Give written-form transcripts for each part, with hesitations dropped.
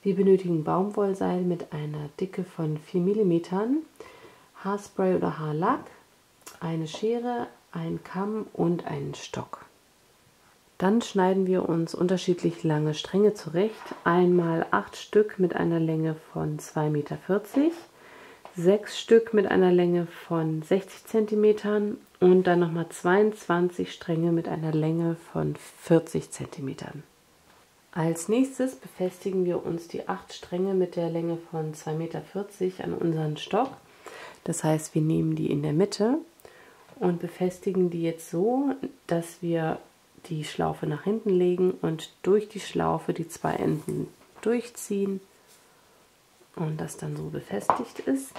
Wir benötigen Baumwollseil mit einer Dicke von 4 mm, Haarspray oder Haarlack, eine Schere, einen Kamm und einen Stock. Dann schneiden wir uns unterschiedlich lange Stränge zurecht. Einmal 8 Stück mit einer Länge von 2,40 Meter, 6 Stück mit einer Länge von 60 cm und dann nochmal 22 Stränge mit einer Länge von 40 cm. Als nächstes befestigen wir uns die 8 Stränge mit der Länge von 2,40 Meter an unseren Stock. Das heißt, wir nehmen die in der Mitte und befestigen die jetzt so, dass wir die Schlaufe nach hinten legen und durch die Schlaufe die 2 Enden durchziehen und das dann so befestigt ist.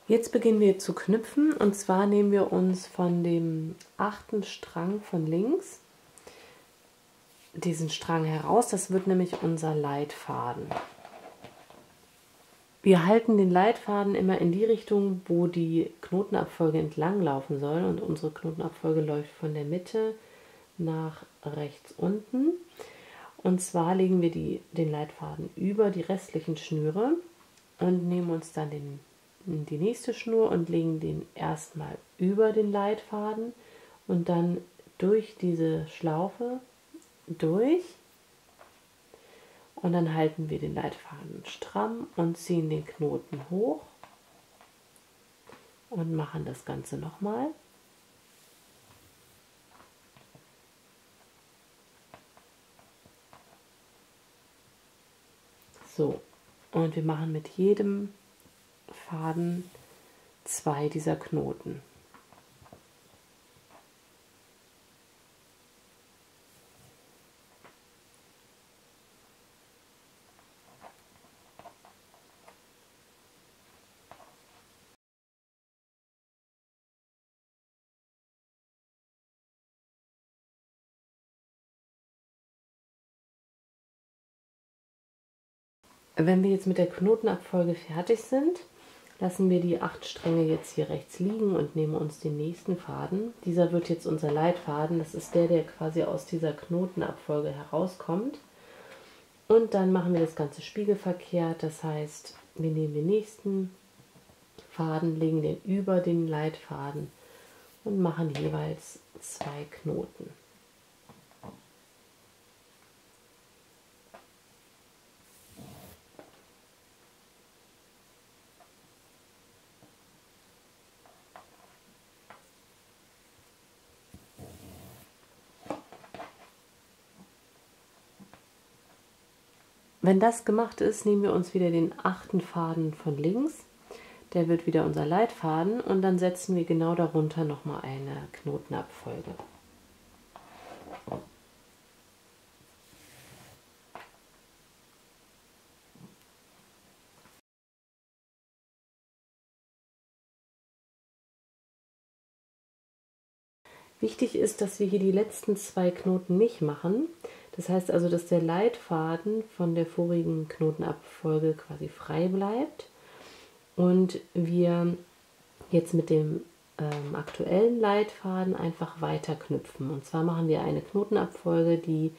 Jetzt beginnen wir zu knüpfen, und zwar nehmen wir uns von dem 8. Strang von links diesen Strang heraus, das wird nämlich unser Leitfaden. Wir halten den Leitfaden immer in die Richtung, wo die Knotenabfolge entlang laufen soll, und unsere Knotenabfolge läuft von der Mitte nach rechts unten. Und zwar legen wir den Leitfaden über die restlichen Schnüre und nehmen uns dann die nächste Schnur und legen den erstmal über den Leitfaden und dann durch diese Schlaufe durch. Und dann halten wir den Leitfaden stramm und ziehen den Knoten hoch und machen das Ganze nochmal. So, und wir machen mit jedem Faden 2 dieser Knoten. Wenn wir jetzt mit der Knotenabfolge fertig sind, lassen wir die 8 Stränge jetzt hier rechts liegen und nehmen uns den nächsten Faden. Dieser wird jetzt unser Leitfaden, das ist der quasi aus dieser Knotenabfolge herauskommt. Und dann machen wir das Ganze spiegelverkehrt, das heißt, wir nehmen den nächsten Faden, legen den über den Leitfaden und machen jeweils 2 Knoten. Wenn das gemacht ist, nehmen wir uns wieder den 8. Faden von links. Der wird wieder unser Leitfaden und dann setzen wir genau darunter nochmal eine Knotenabfolge. Wichtig ist, dass wir hier die letzten 2 Knoten nicht machen. Das heißt also, dass der Leitfaden von der vorigen Knotenabfolge quasi frei bleibt und wir jetzt mit dem aktuellen Leitfaden einfach weiter knüpfen. Und zwar machen wir eine Knotenabfolge, die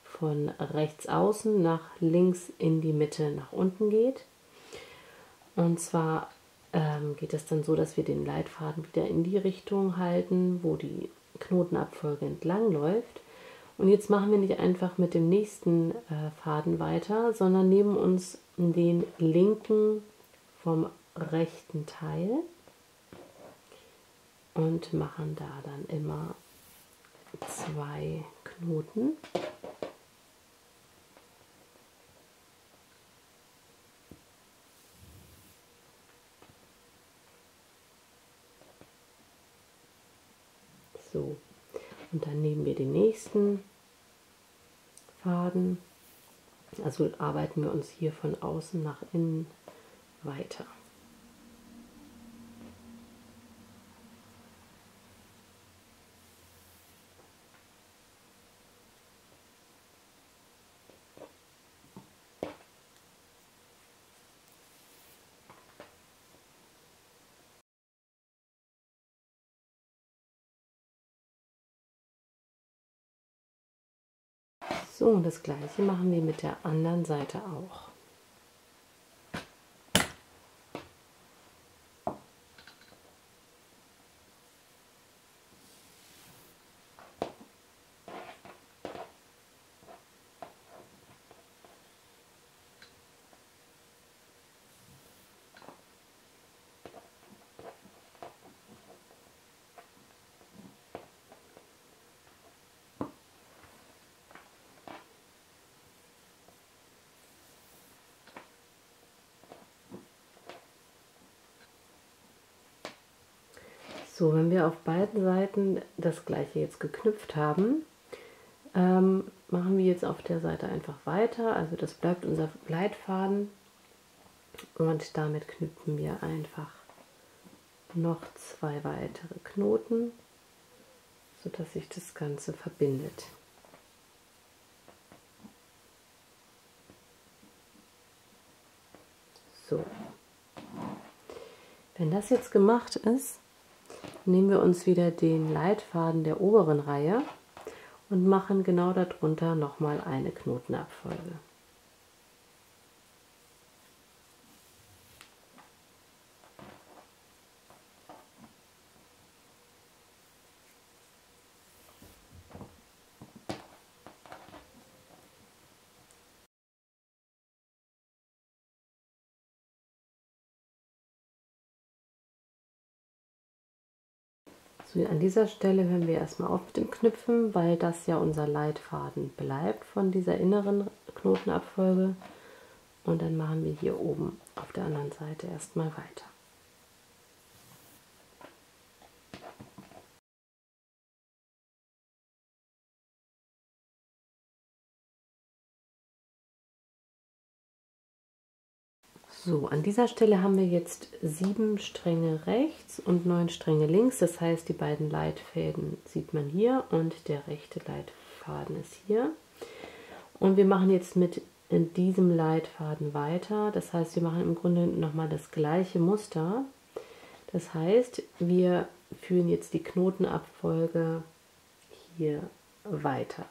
von rechts außen nach links in die Mitte nach unten geht. Und zwar geht es dann so, dass wir den Leitfaden wieder in die Richtung halten, wo die Knotenabfolge entlang läuft. Und jetzt machen wir nicht einfach mit dem nächsten Faden weiter, sondern nehmen uns den linken vom rechten Teil und machen da dann immer 2 Knoten. So, und dann nehmen wir den nächsten Faden, also arbeiten wir uns hier von außen nach innen weiter. So, und das gleiche machen wir mit der anderen Seite auch. So, wenn wir auf beiden Seiten das gleiche jetzt geknüpft haben, machen wir jetzt auf der Seite einfach weiter. Also das bleibt unser Leitfaden und damit knüpfen wir einfach noch 2 weitere Knoten, sodass sich das Ganze verbindet. So, wenn das jetzt gemacht ist, nehmen wir uns wieder den Leitfaden der oberen Reihe und machen genau darunter nochmal eine Knotenabfolge. So, an dieser Stelle hören wir erstmal auf mit dem Knüpfen, weil das ja unser Leitfaden bleibt von dieser inneren Knotenabfolge. Und dann machen wir hier oben auf der anderen Seite erstmal weiter. So, an dieser Stelle haben wir jetzt 7 Stränge rechts und 9 Stränge links. Das heißt, die beiden Leitfäden sieht man hier und der rechte Leitfaden ist hier. Und wir machen jetzt mit in diesem Leitfaden weiter. Das heißt, wir machen im Grunde nochmal das gleiche Muster. Das heißt, wir führen jetzt die Knotenabfolge hier weiter.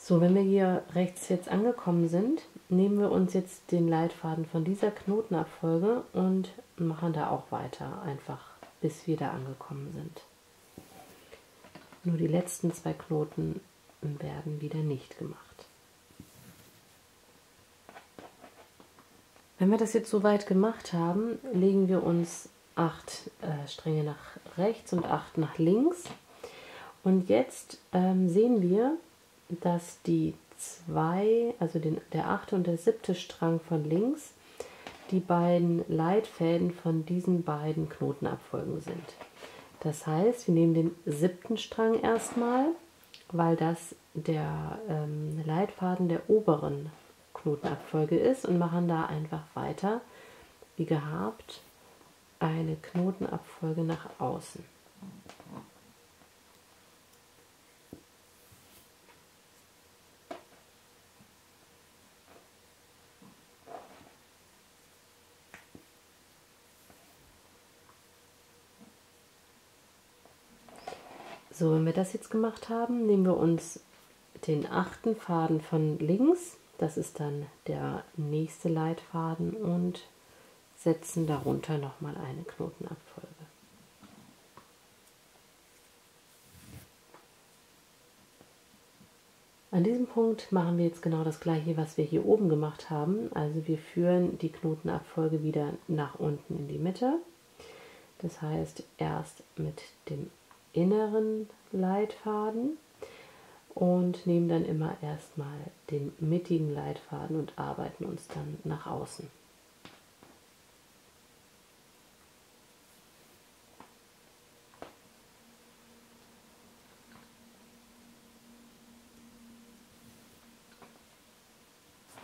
So, wenn wir hier rechts jetzt angekommen sind, nehmen wir uns jetzt den Leitfaden von dieser Knotenabfolge und machen da auch weiter, einfach bis wir da angekommen sind. Nur die letzten 2 Knoten werden wieder nicht gemacht. Wenn wir das jetzt soweit gemacht haben, legen wir uns 8 Stränge nach rechts und 8 nach links. Und jetzt sehen wir, dass die 2, also der 8. und der 7. Strang von links, die beiden Leitfäden von diesen beiden Knotenabfolgen sind. Das heißt, wir nehmen den 7. Strang erstmal, weil das der Leitfaden der oberen Knotenabfolge ist, und machen da einfach weiter, wie gehabt, eine Knotenabfolge nach außen. So, wenn wir das jetzt gemacht haben, nehmen wir uns den 8. Faden von links, das ist dann der nächste Leitfaden, und setzen darunter nochmal eine Knotenabfolge. An diesem Punkt machen wir jetzt genau das gleiche, was wir hier oben gemacht haben. Also wir führen die Knotenabfolge wieder nach unten in die Mitte. Das heißt, erst mit dem inneren Leitfaden und nehmen dann immer erstmal den mittigen Leitfaden und arbeiten uns dann nach außen.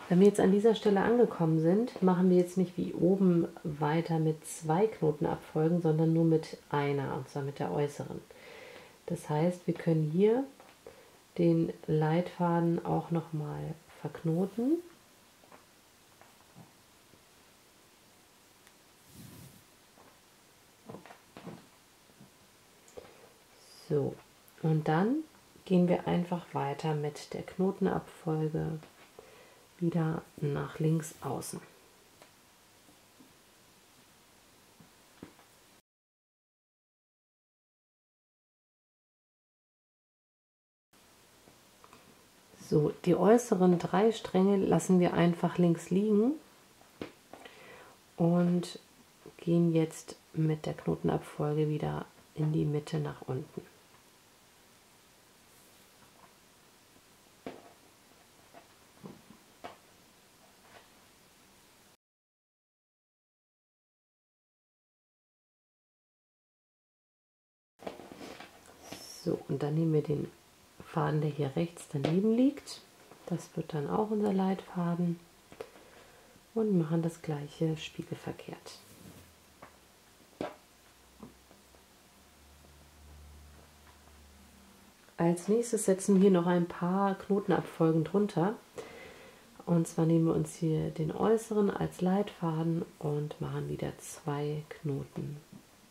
Wenn wir jetzt an dieser Stelle angekommen sind, machen wir jetzt nicht wie oben weiter mit 2 Knotenabfolgen, sondern nur mit einer, und zwar mit der äußeren. Das heißt, wir können hier den Leitfaden auch nochmal verknoten. So, und dann gehen wir einfach weiter mit der Knotenabfolge wieder nach links außen. So, die äußeren 3 Stränge lassen wir einfach links liegen und gehen jetzt mit der Knotenabfolge wieder in die Mitte nach unten. So, und dann nehmen wir den Faden, der hier rechts daneben liegt. Das wird dann auch unser Leitfaden und machen das gleiche spiegelverkehrt. Als nächstes setzen wir noch ein paar Knotenabfolgen drunter. Und zwar nehmen wir uns hier den äußeren als Leitfaden und machen wieder 2 Knoten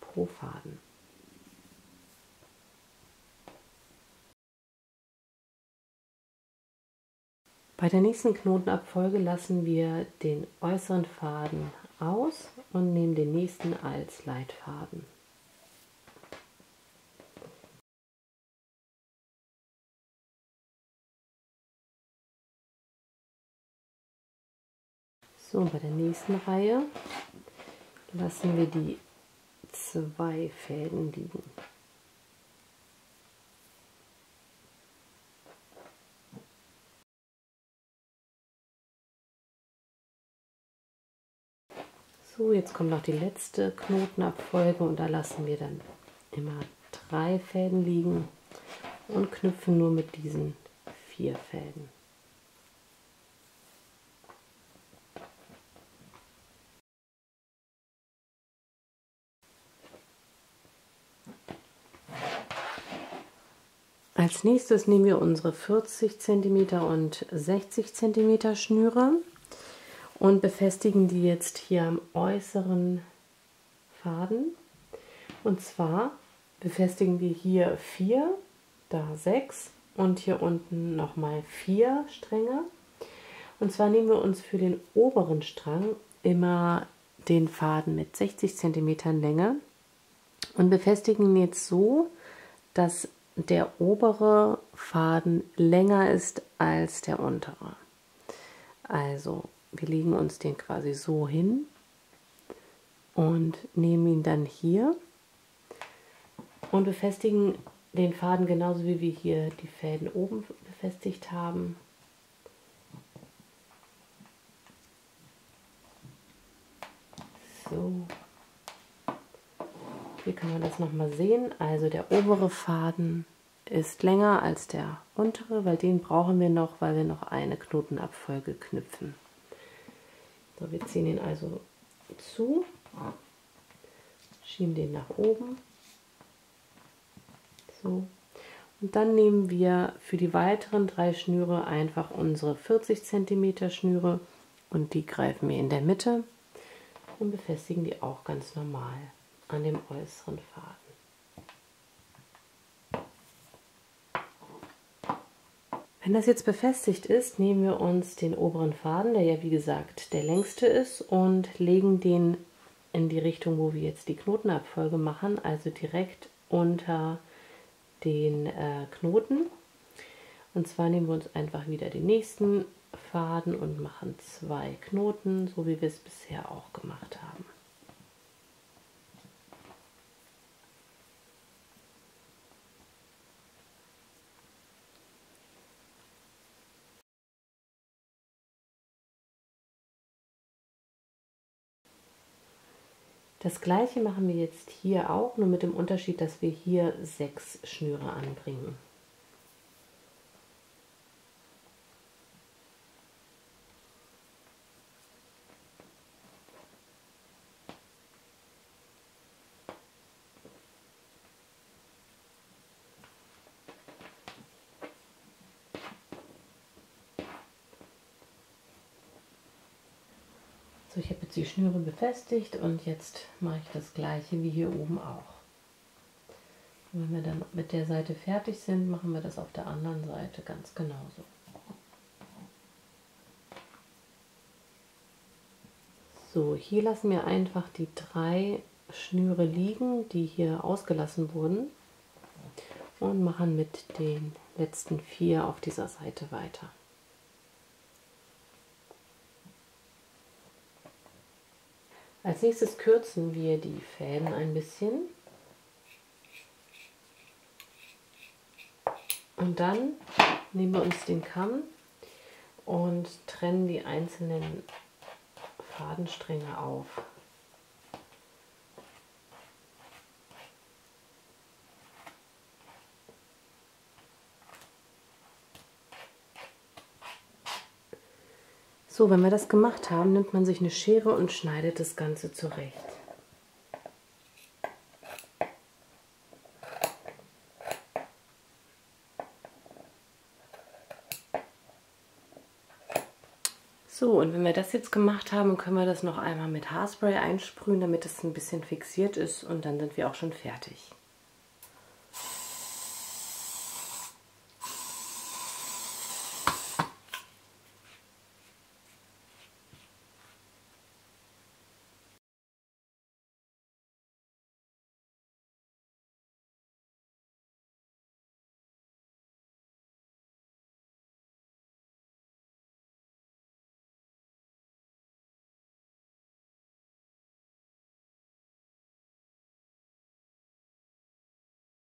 pro Faden. Bei der nächsten Knotenabfolge lassen wir den äußeren Faden aus und nehmen den nächsten als Leitfaden. So, und bei der nächsten Reihe lassen wir die 2 Fäden liegen. So, jetzt kommt noch die letzte Knotenabfolge und da lassen wir dann immer 3 Fäden liegen und knüpfen nur mit diesen 4 Fäden. Als nächstes nehmen wir unsere 40 cm und 60 cm Schnüre und befestigen die jetzt hier am äußeren Faden. Und zwar befestigen wir hier 4, da 6 und hier unten nochmal 4 Stränge. Und zwar nehmen wir uns für den oberen Strang immer den Faden mit 60 cm Länge und befestigen ihn jetzt so, dass der obere Faden länger ist als der untere. Also wir legen uns den quasi so hin und nehmen ihn dann hier und befestigen den Faden genauso wie wir hier die Fäden oben befestigt haben. So. Hier kann man das nochmal sehen. Also der obere Faden ist länger als der untere, weil den brauchen wir noch, weil wir noch eine Knotenabfolge knüpfen. So, wir ziehen ihn also zu, schieben den nach oben. So. Und dann nehmen wir für die weiteren 3 Schnüre einfach unsere 40 cm Schnüre und die greifen wir in der Mitte und befestigen die auch ganz normal an dem äußeren Faden. Wenn das jetzt befestigt ist, nehmen wir uns den oberen Faden, der ja wie gesagt der längste ist, und legen den in die Richtung, wo wir jetzt die Knotenabfolge machen, also direkt unter den Knoten. Und zwar nehmen wir uns einfach wieder den nächsten Faden und machen 2 Knoten, so wie wir es bisher auch gemacht haben. Das gleiche machen wir jetzt hier auch, nur mit dem Unterschied, dass wir hier 6 Schnüre anbringen. So, ich habe jetzt die Schnüre befestigt und jetzt mache ich das gleiche wie hier oben auch. Und wenn wir dann mit der Seite fertig sind, machen wir das auf der anderen Seite ganz genauso. So, hier lassen wir einfach die 3 Schnüre liegen, die hier ausgelassen wurden, und machen mit den letzten 4 auf dieser Seite weiter. Als nächstes kürzen wir die Fäden ein bisschen und dann nehmen wir uns den Kamm und trennen die einzelnen Fadenstränge auf. So, wenn wir das gemacht haben, nimmt man sich eine Schere und schneidet das Ganze zurecht. So, und wenn wir das jetzt gemacht haben, können wir das noch einmal mit Haarspray einsprühen, damit es ein bisschen fixiert ist, und dann sind wir auch schon fertig.